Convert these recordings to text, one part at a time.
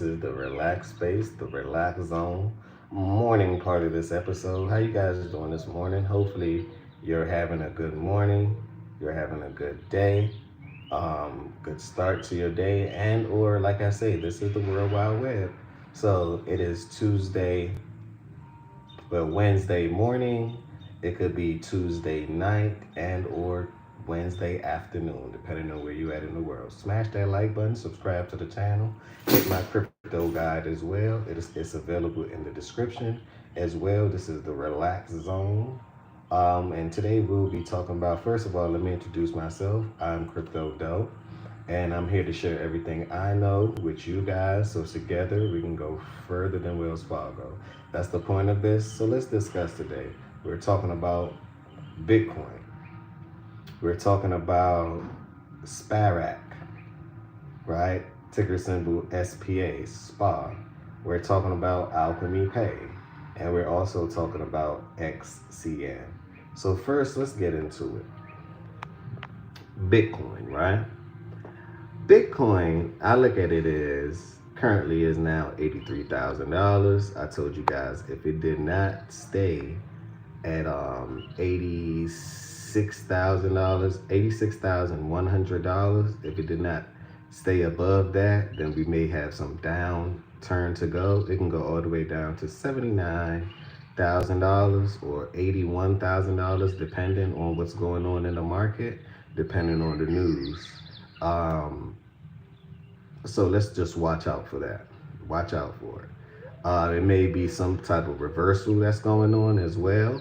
is the relax space, the relax zone, morning part of this episode. How you guys doing this morning? Hopefully you're having a good morning, you're having a good day, good start to your day, and or like I say, this is the World Wide Web. So it is Tuesday, well, Wednesday morning. It could be Tuesday night and or Wednesday afternoon, depending on where you at in the world. Smash that like button, subscribe to the channel, hit my crypto guide as well. It's available in the description as well. This is the relax zone. And today we'll be talking about, first of all, let me introduce myself. I'm Crypto Dope, and I'm here to share everything I know with you guys so together we can go further than Wells Fargo. That's the point of this. So let's discuss today. We're talking about Bitcoin. We're talking about Sparax, right? Ticker symbol SPA, SPA. We're talking about Alchemy Pay. And we're also talking about XCM. So first, let's get into it. Bitcoin, right? Bitcoin, I look at it as currently is now $83,000. I told you guys if it did not stay at $86,000, $86,100, if it did not stay above that, then we may have some downturn to go. It can go all the way down to $79,000 or $81,000, depending on what's going on in the market, depending on the news. So let's just watch out for that. Watch out for it. It may be some type of reversal that's going on as well.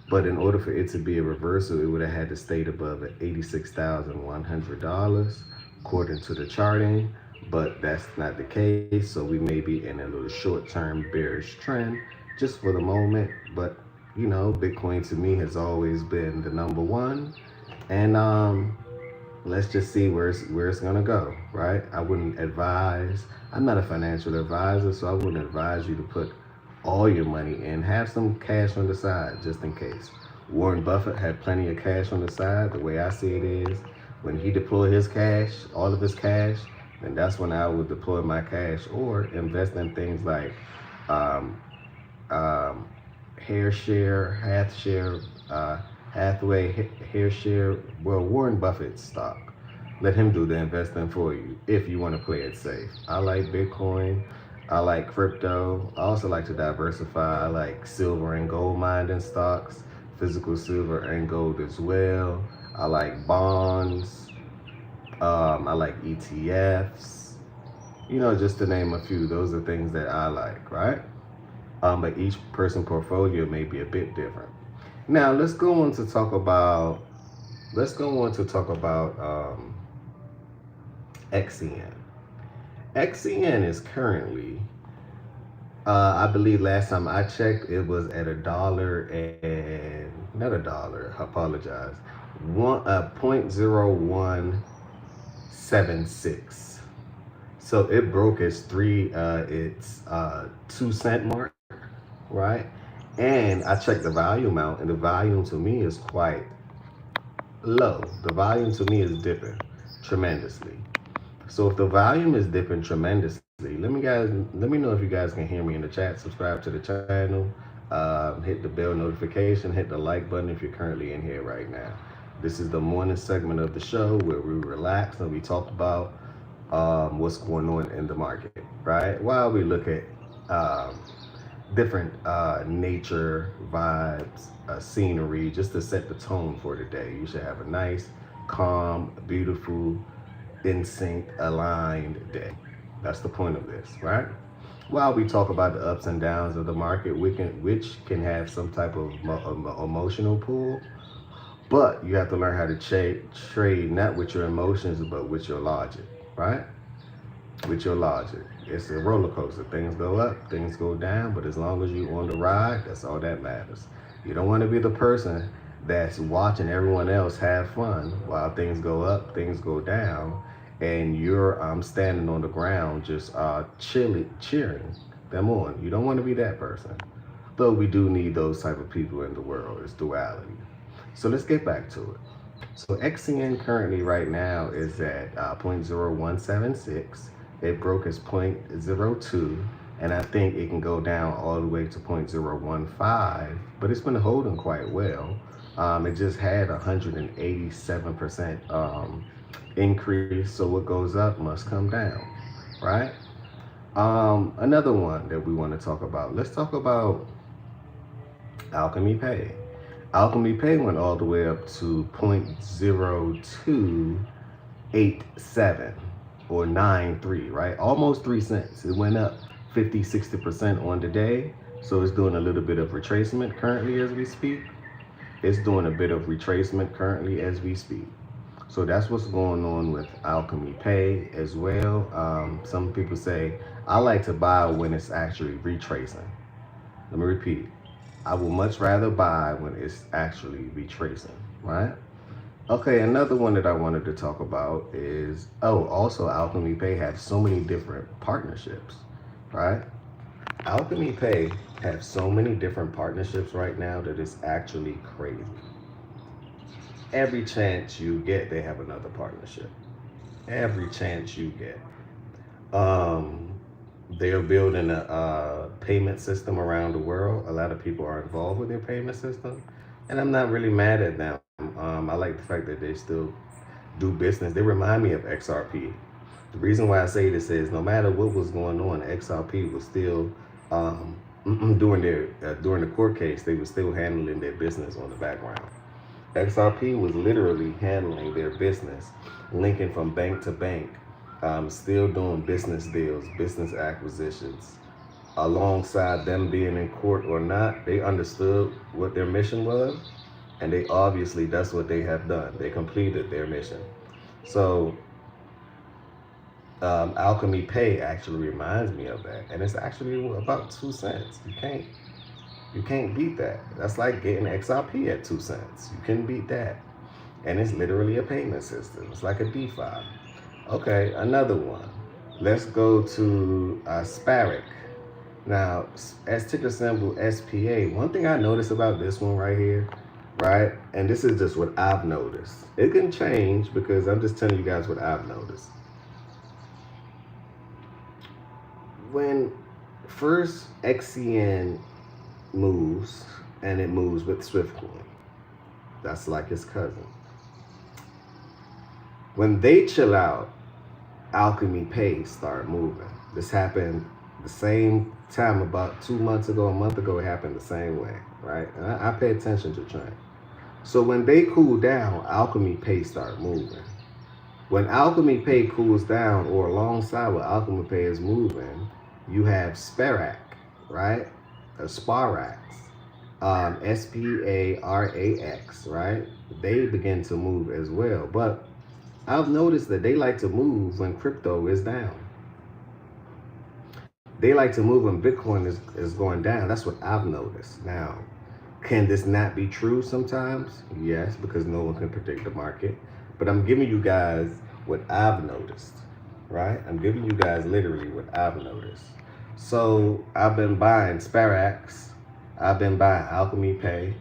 But in order for it to be a reversal, it would have had to stay above at $86,100 according to the charting. But that's not the case. So we may be in a little short-term bearish trend just for the moment. But you know, Bitcoin to me has always been the number one. And let's just see where it's gonna go, right? I wouldn't advise. I'm not a financial advisor, so I wouldn't advise you to put all your money in. Have some cash on the side just in case. Warren Buffett had plenty of cash on the side. The way I see it is, when he deployed his cash, all of his cash, then that's when I would deploy my cash or invest in things like um, Hair Share, Hathaway, Hair Share, well, Warren Buffett stock. Let him do the investing for you if you want to play it safe. I like Bitcoin. I like crypto. I also like to diversify. I like silver and gold mining stocks, physical silver and gold as well. I like bonds. I like ETFs. You know, just to name a few. Those are things that I like, right? But each person portfolio may be a bit different. Now let's go on to talk about XCN. XCN is currently, I believe last time I checked, it was at a dollar and not a dollar. I apologize. 0.0176. So it broke its 2 cent mark, right? And I checked the volume out, and the volume to me is quite low. The volume to me is dipping tremendously. So if the volume is dipping tremendously, let me know if you guys can hear me in the chat. Subscribe to the channel, hit the bell notification, hit the like button if you're currently in here right now. This is the morning segment of the show where we relax and we talk about what's going on in the market, right? While we look at different nature vibes, scenery, just to set the tone for the day. You should have a nice, calm, beautiful, in sync, aligned day. That's the point of this, right? While we talk about the ups and downs of the market, which can have some type of emotional pull, but you have to learn how to trade not with your emotions, but with your logic, right? With your logic. It's a roller coaster. Things go up, things go down, but as long as you're on the ride, that's all that matters. You don't want to be the person that's watching everyone else have fun while things go up, things go down, and you're standing on the ground just cheering them on. You don't want to be that person. Though we do need those type of people in the world. It's duality. So let's get back to it. So XCN currently right now is at 0.0176. It broke as 0.02, and I think it can go down all the way to 0.015, but it's been holding quite well. It just had 187% increase, so what goes up must come down, right? Another one that we want to talk about. Let's talk about Alchemy Pay. Alchemy Pay went all the way up to 0.0287 or 93, right? Almost 3 cents. It went up 50, 60% on the day. So it's doing a little bit of retracement currently as we speak. It's doing a bit of retracement currently as we speak. So that's what's going on with Alchemy Pay as well. Some people say, I like to buy when it's actually retracing. Let me repeat. I will much rather buy when it's actually retracing, right? Okay, another one that I wanted to talk about is, also Alchemy Pay has so many different partnerships, right? Alchemy Pay have so many different partnerships right now that it's actually crazy. Every chance you get, they have another partnership. Every chance you get. Um, they're building a payment system around the world. A lot of people are involved with their payment system, and I'm not really mad at them. I like the fact that they still do business. They remind me of XRP. The reason why I say this is no matter what was going on, XRP was still um, during the court case. They were still handling their business on the background. XRP was literally handling their business, linking from bank to bank, still doing business deals, business acquisitions. Alongside them being in court or not, they understood what their mission was, and they obviously that's what they have done. They completed their mission. So Alchemy Pay actually reminds me of that, and it's actually about 2 cents. You can't beat that. That's like getting XRP at 2 cents. You can beat that, and it's literally a payment system. It's like a DeFi. Okay, another one. Let's go to Sparax. Now, as ticker symbol SPA, one thing I noticed about this one right here, right? And this is just what I've noticed. It can change because I'm just telling you guys what I've noticed. When first XCN moves, and it moves with Swiftcoin, that's like his cousin. When they chill out, Alchemy Pay start moving. This happened the same time about 2 months ago, a month ago. It happened the same way, right? And I pay attention to trend. So when they cool down, Alchemy Pay start moving. When Alchemy Pay cools down, or alongside what Alchemy Pay is moving, you have Sparax, right? Sparax, Sparax, right? They begin to move as well. But I've noticed that they like to move when crypto is down. They like to move when Bitcoin is going down. That's what I've noticed. Now, can this not be true sometimes? Yes, because no one can predict the market. But I'm giving you guys what I've noticed, right? I'm giving you guys literally what I've noticed. So I've been buying Sparax. I've been buying Alchemy Pay.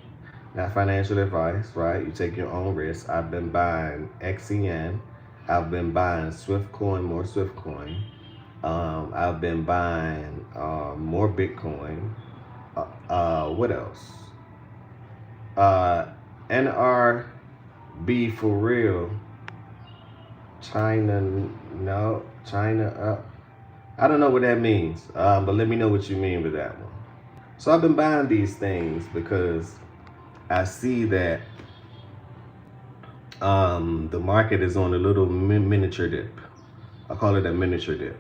Not financial advice, right? You take your own risk. I've been buying XEN. I've been buying Swiftcoin, more Swiftcoin. I've been buying more Bitcoin. What else? NRB for real. China, no. China up. I don't know what that means, but let me know what you mean with that one. So I've been buying these things because I see that the market is on a little miniature dip. I call it a miniature dip.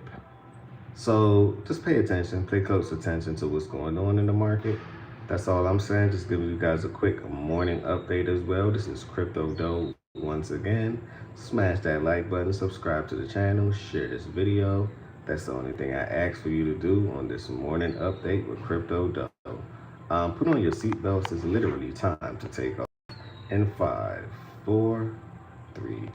So just pay attention, pay close attention to what's going on in the market. That's all I'm saying. Just giving you guys a quick morning update as well. This is Crypto Doe once again. Smash that like button, subscribe to the channel, share this video. That's the only thing I ask for you to do on this morning update with Crypto Doe. Put on your seatbelts. It's literally time to take off. In 5, 4, 3,